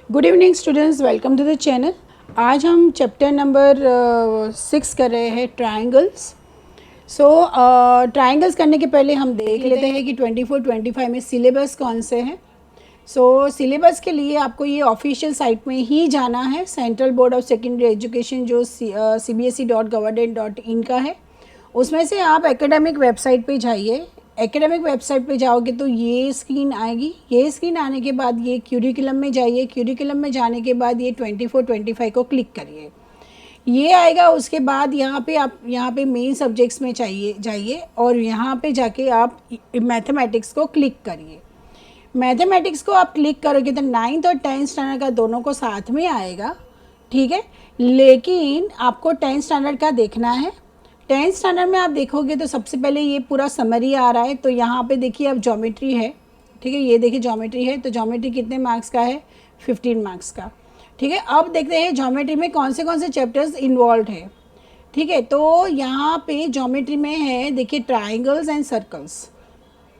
Good evening students, welcome to the channel. आज हम chapter number 6 कर रहे हैं ट्रायंगल्स। ट्रायंगल्स करने के पहले हम देख लेते हैं कि 24-25 में सिलेबस कौन से हैं। सिलेबस के लिए आपको ये ऑफिशियल साइट में ही जाना है, central board of secondary education जो cbse.government.in का है। उसमें से आप एकेडमिक वेबसाइट पे जाइए। एकेडमिक वेबसाइट पे जाओगे तो ये स्क्रीन आएगी। ये स्क्रीन आने के बाद ये क्यूरिकुलम में जाइए। क्यूरिकुलम में जाने के बाद ये 24-25 को क्लिक करिए, ये आएगा। उसके बाद आप यहाँ पे मेन सब्जेक्ट्स में जाइए और यहाँ पे जाके आप मैथमेटिक्स को क्लिक करिए। मैथमेटिक्स को आप क्लिक करोगे तो 9th और 10th स्टैंडर्ड का दोनों को साथ में आएगा, ठीक है। लेकिन आपको 10th स्टैंडर्ड का देखना है। 10th स्टैंडर्ड में आप देखोगे तो सबसे पहले ये पूरा समरी आ रहा है। तो यहाँ पे देखिए अब ज्योमेट्री है, ठीक है। ये देखिए ज्योमेट्री है, तो ज्योमेट्री कितने मार्क्स का है? 15 मार्क्स का, ठीक है। अब देखते हैं ज्योमेट्री में कौन से चैप्टर्स इन्वॉल्व है, ठीक है। तो यहाँ पे ज्योमेट्री में है, देखिए ट्राइंगल्स एंड सर्कल्स,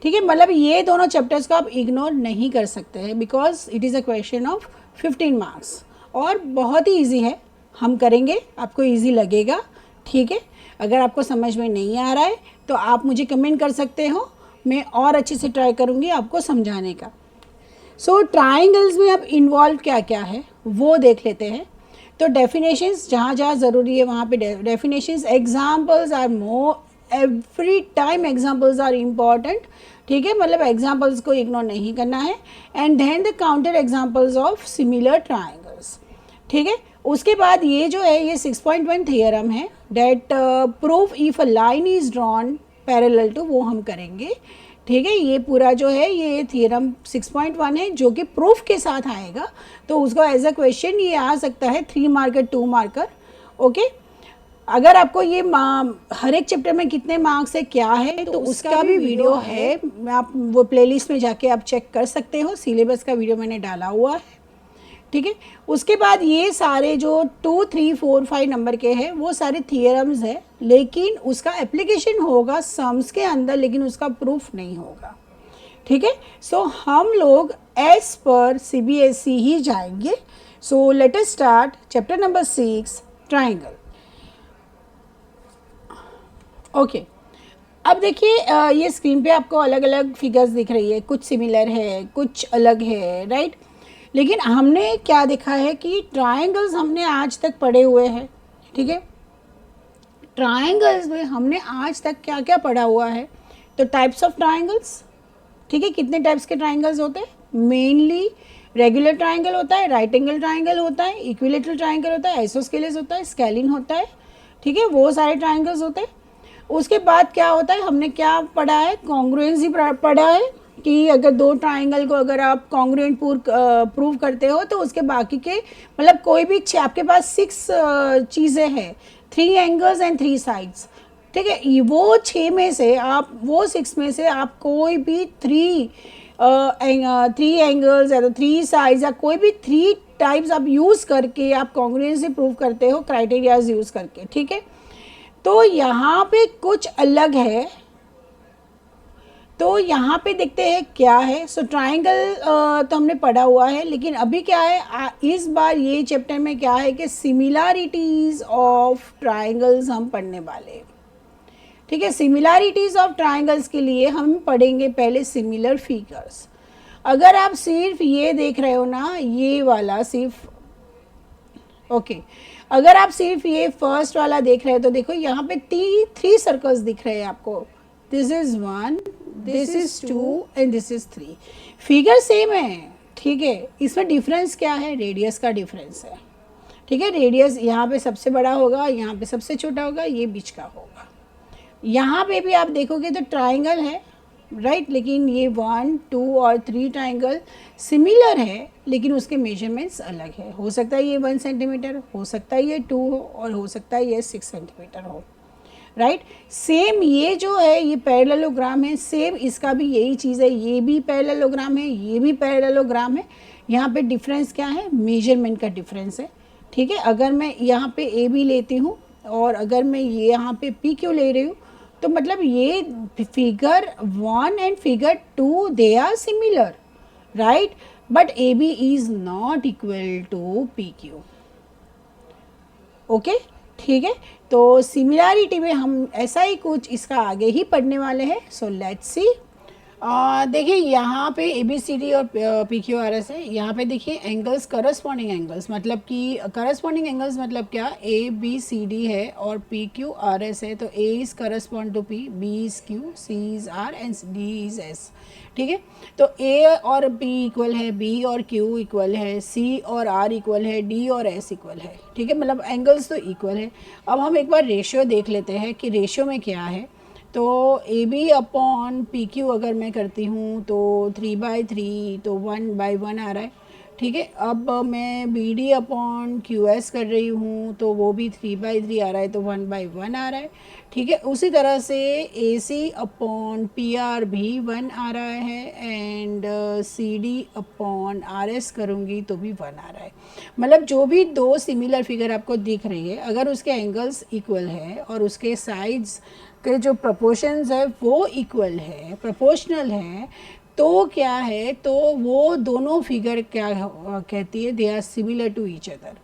ठीक है। मतलब ये दोनों चैप्टर्स को आप इग्नोर नहीं कर सकते हैं, because it is a question of 15 marks और बहुत ही ईजी है। हम करेंगे, आपको ईजी लगेगा, ठीक है। अगर आपको समझ में नहीं आ रहा है तो आप मुझे कमेंट कर सकते हो, मैं और अच्छे से ट्राई करूँगी आपको समझाने का। ट्राइंगल्स में अब इन्वॉल्व क्या क्या है वो देख लेते हैं। तो डेफिनेशंस जहाँ जहाँ ज़रूरी है वहाँ पे definitions, examples are more, every time examples are important, ठीक है। मतलब एग्जाम्पल्स को इग्नोर नहीं करना है। And then the counter examples of similar triangles, ठीक है। उसके बाद ये जो है ये 6.1 थियरम है, that proof if a line is drawn parallel to, वो हम करेंगे, ठीक है। ये पूरा जो है ये थियरम 6.1 है जो कि प्रूफ के साथ आएगा। तो उसको एज अ क्वेश्चन ये आ सकता है 3 मार्कर 2 मार्कर, ओके। अगर आपको ये हर एक चैप्टर में कितने मार्क्स है क्या है तो उसका भी वीडियो है, आप वो प्लेलिस्ट में जाके आप चेक कर सकते हो। सिलेबस का वीडियो मैंने डाला हुआ है, ठीक है। उसके बाद ये सारे जो 2, 3, 4, 5 नंबर के हैं वो सारे थियरम्स है, लेकिन उसका एप्लीकेशन होगा सम्स के अंदर, लेकिन उसका प्रूफ नहीं होगा, ठीक है। हम लोग एज पर CBSE ही जाएंगे। Let us start chapter number 6 triangle, okay. अब देखिए ये स्क्रीन पे आपको अलग अलग फिगर्स दिख रही है, कुछ सिमिलर है कुछ अलग है, राइट। लेकिन हमने क्या देखा है कि ट्रायंगल्स हमने आज तक पढ़े हुए हैं, ठीक है। ट्रायंगल्स में हमने आज तक क्या क्या पढ़ा हुआ है? तो टाइप्स ऑफ ट्रायंगल्स, ठीक है। कितने टाइप्स के ट्रायंगल्स होते हैं? मेनली रेगुलर ट्रायंगल होता है, राइट एंगल ट्रायंगल होता है, इक्विलेटरल ट्रायंगल होता है, आइसोस्केलेस होता है, स्केलिन होता है, ठीक है। वो सारे ट्रायंगल्स होते हैं। उसके बाद क्या होता है, हमने क्या पढ़ा है? कॉन्ग्रुएंसी पढ़ा है कि अगर दो ट्राइंगल को अगर आप कॉन्ग्रुएंट प्रूव करते हो तो उसके बाकी के मतलब कोई भी आपके पास 6 चीज़ें हैं, 3 एंगल्स एंड 3 साइड्स, ठीक है। वो 6 में से आप, वो 6 में से आप कोई भी 3 एंगल्स या तो 3 साइड्स या कोई भी 3 टाइप्स आप यूज़ करके आप कॉन्ग्रुएंसी प्रूव करते हो क्राइटेरियाज यूज़ करके, ठीक है। तो यहाँ पे कुछ अलग है, तो यहाँ पे देखते हैं क्या है। ट्राइंगल तो हमने पढ़ा हुआ है, लेकिन अभी क्या है इस बार ये चैप्टर में क्या है कि सिमिलैरिटीज़ ऑफ ट्राइंगल्स हम पढ़ने वाले हैं, ठीक है। सिमिलैरिटीज़ ऑफ ट्राइंगल्स के लिए हम पढ़ेंगे पहले सिमिलर फिगर्स। अगर आप सिर्फ ये देख रहे हो ना, ये वाला सिर्फ, ओके। अगर आप सिर्फ ये फर्स्ट वाला देख रहे हो तो देखो यहाँ पे 3 सर्कल्स दिख रहे हैं आपको। This is 1, this is 2 and this is 3। Figure same है, ठीक है। इसमें डिफरेंस क्या है? रेडियस का डिफरेंस है, ठीक है। रेडियस यहाँ पे सबसे बड़ा होगा, यहाँ पे सबसे छोटा होगा, ये बीच का होगा। यहाँ पे भी आप देखोगे तो ट्राइंगल है, राइट, लेकिन ये 1, 2 और 3 ट्राइंगल सिमिलर है, लेकिन उसके मेजरमेंट्स अलग है। हो सकता है ये 1 सेंटीमीटर, हो सकता है ये 2 हो, और हो सकता है ये 6 सेंटीमीटर हो, राइट। सेम ये जो है ये पैरेललोग्राम है, सेम इसका भी यही चीज़ है, ये भी पैरेललोग्राम है, ये भी पैरेललोग्राम है। यहाँ पे डिफरेंस क्या है? मेजरमेंट का डिफरेंस है, ठीक है। अगर मैं यहाँ पे ए बी लेती हूँ और अगर मैं ये यहाँ पे पी क्यू ले रही हूँ तो मतलब ये figure 1 and figure 2 they are similar, right. But A B is not equal to P Q. Okay, ठीक है। तो सिमिलैरिटी में हम ऐसा ही कुछ इसका आगे ही पढ़ने वाले हैं। So let's see. देखिए यहाँ पे ए बी सी डी और पी क्यू आर एस है। यहाँ पे देखिए एंगल्स, करस्पॉन्डिंग एंगल्स, मतलब कि करस्पॉन्डिंग एंगल्स मतलब क्या, ए बी सी डी है और पी क्यू आर एस है, तो A is correspond to P, B is Q, C is R and D is S. ठीक है, तो ए और बी इक्वल है, बी और क्यू इक्वल है, सी और आर इक्वल है, डी और एस इक्वल है। ठीक है, मतलब एंगल्स तो इक्वल है। अब हम एक बार रेशियो देख लेते हैं कि रेशियो में क्या है। तो A B upon P Q अगर मैं करती हूँ तो 3/3, तो 1/1 आ रहा है। ठीक है, अब मैं B D upon Q S कर रही हूँ तो वो भी 3/3 आ रहा है, तो 1/1 आ रहा है। ठीक है, उसी तरह से A C upon P R भी 1 आ रहा है, and C D upon R S करूँगी तो भी 1 आ रहा है। मतलब जो भी दो सिमिलर फिगर आपको दिख रही है, अगर उसके एंगल्स इक्वल है और उसके साइड्स के जो प्रपोर्शंस है वो इक्वल है, प्रोपोर्शनल है, तो क्या है, तो वो दोनों फिगर क्या कहती है, they are similar to each other.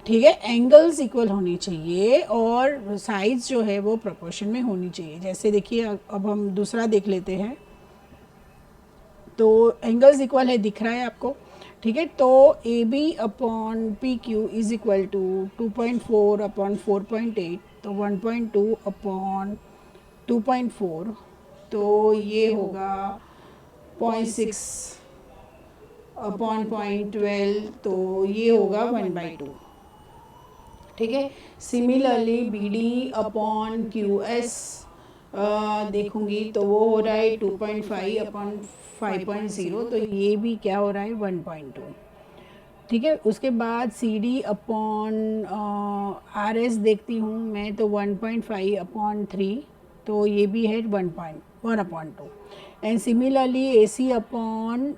ठीक है, एंगल्स इक्वल होनी चाहिए और साइड्स जो है वो प्रोपोर्शन में होनी चाहिए। जैसे देखिए अब हम दूसरा देख लेते हैं। तो एंगल्स इक्वल है, दिख रहा है आपको। ठीक है, तो A B upon P Q is equal to 2.4 upon 4.8, तो 1.2 अपॉन 2.4, तो ये होगा 0.6 अपॉन 0.12, तो ये होगा 1/2। ठीक है, similarly B D upon Q S देखूंगी तो वो हो रहा है 2.5 अपॉन 5.0, तो ये भी क्या हो रहा है, 1.2। ठीक है, उसके बाद C D upon R S देखती हूँ मैं तो 1.5 अपॉन 3, तो ये भी है 1.1/2। And similarly A C upon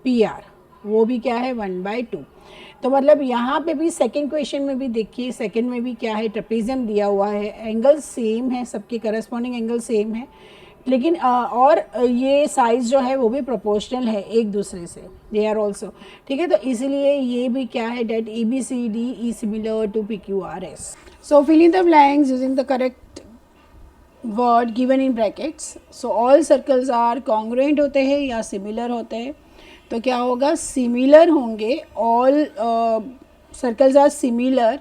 P R, वो भी क्या है, 1/2। तो मतलब यहाँ पे भी सेकंड क्वेश्चन में भी देखिए, सेकंड में भी क्या है, ट्रेपेजियम दिया हुआ है, एंगल सेम है, सबके करस्पॉन्डिंग एंगल सेम है, लेकिन और ये साइज जो है वो भी प्रोपोर्शनल है एक दूसरे से, दे आर ऑल्सो। ठीक है, तो इसीलिए ये भी क्या है, that A B C D E similar to P Q R S. So fill in the blanks using the correct word given in brackets. So all circles are congruent होते हैं या सिमिलर होते हैं, तो क्या होगा, सिमिलर होंगे। All circles are similar.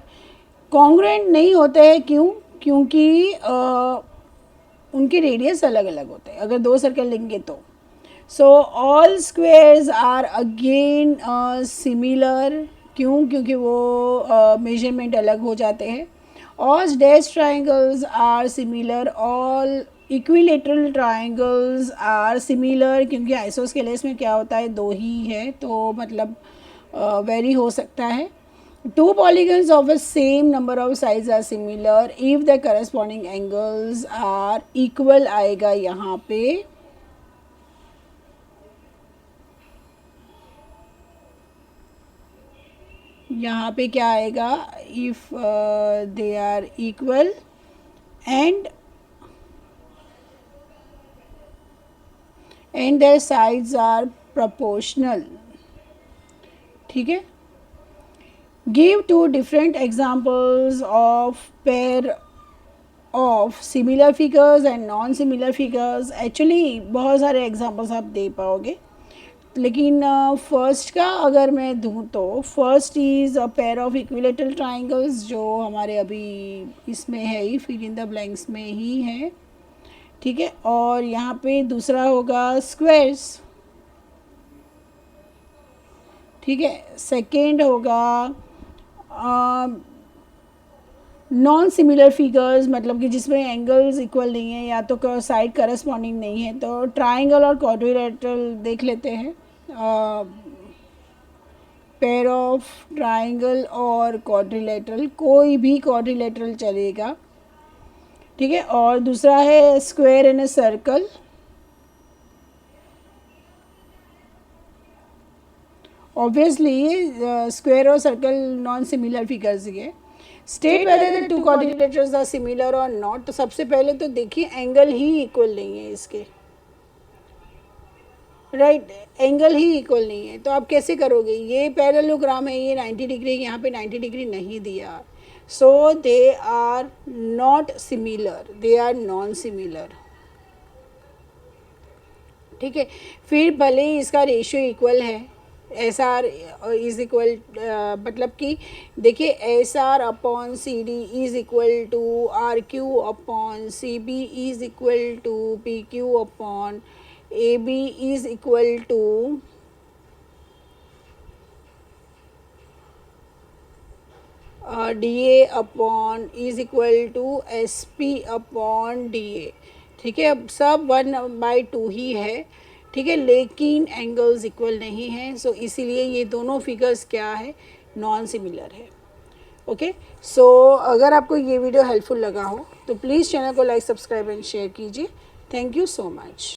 Congruent नहीं होते हैं, क्यों, क्योंकि उनके रेडियस अलग अलग होते हैं अगर दो सर्कल लेंगे तो। So all squares are again similar, क्यों, क्योंकि वो मेजरमेंट अलग हो जाते हैं। All dash triangles are similar, all equilateral triangles are similar, क्योंकि आइसोस्केलेस में क्या होता है, दो ही है, तो मतलब वेरी हो सकता है। Two polygons of the same number of sides are similar if the corresponding angles are equal आएगा यहाँ पे। यहाँ पे क्या आएगा, if they are equal and their sides are proportional। ठीक है, give two different examples of pair of similar figures and non similar figures। Actually बहुत सारे एग्जाम्पल्स आप दे पाओगे, लेकिन फर्स्ट का अगर मैं दूँ तो first is a pair of equilateral triangles, जो हमारे अभी इसमें है ही, फिल इन द ब्लैंक्स में ही है। ठीक है, और यहाँ पे दूसरा होगा स्क्वेयर्स। ठीक है, सेकेंड होगा नॉन सिमिलर फिगर्स, मतलब कि जिसमें एंगल्स इक्वल नहीं है या तो साइड करस्पॉन्डिंग नहीं है, तो ट्राइंगल और क्वाड्रिलेटरल देख लेते हैं। पेयर ऑफ ट्राइंगल और क्वाड्रिलेटरल, कोई भी क्वाड्रिलेटरल चलेगा। ठीक है, और दूसरा है square in a circle. Obviously square और सर्कल नॉन सिमिलर फिगर्स ही है। State whether the two quadrilaterals are similar और नॉट, तो सबसे पहले तो देखिए एंगल ही इक्वल नहीं है इसके। राइट, एंगल ही इक्वल नहीं है, तो आप कैसे करोगे? ये पैरेललोग्राम है, ये 90 डिग्री, यहाँ पे 90 डिग्री नहीं दिया, so they are not similar, they are non similar. ठीक है, फिर भले ही इसका रेशियो इक्वल है, एस आर इज इक्वल, मतलब कि देखिए S R upon C D is equal to R Q upon C B is equal to P Q upon A B is equal to D A upon is equal to S P upon D A. ठीक है, अब सब 1/2 ही है। ठीक है, लेकिन angles equal नहीं हैं, सो इसीलिए ये दोनों फिगर्स क्या है, नॉन सिमिलर है। ओके, सो अगर आपको ये वीडियो हेल्पफुल लगा हो तो प्लीज़ चैनल को लाइक, सब्सक्राइब एंड शेयर कीजिए। Thank you so much.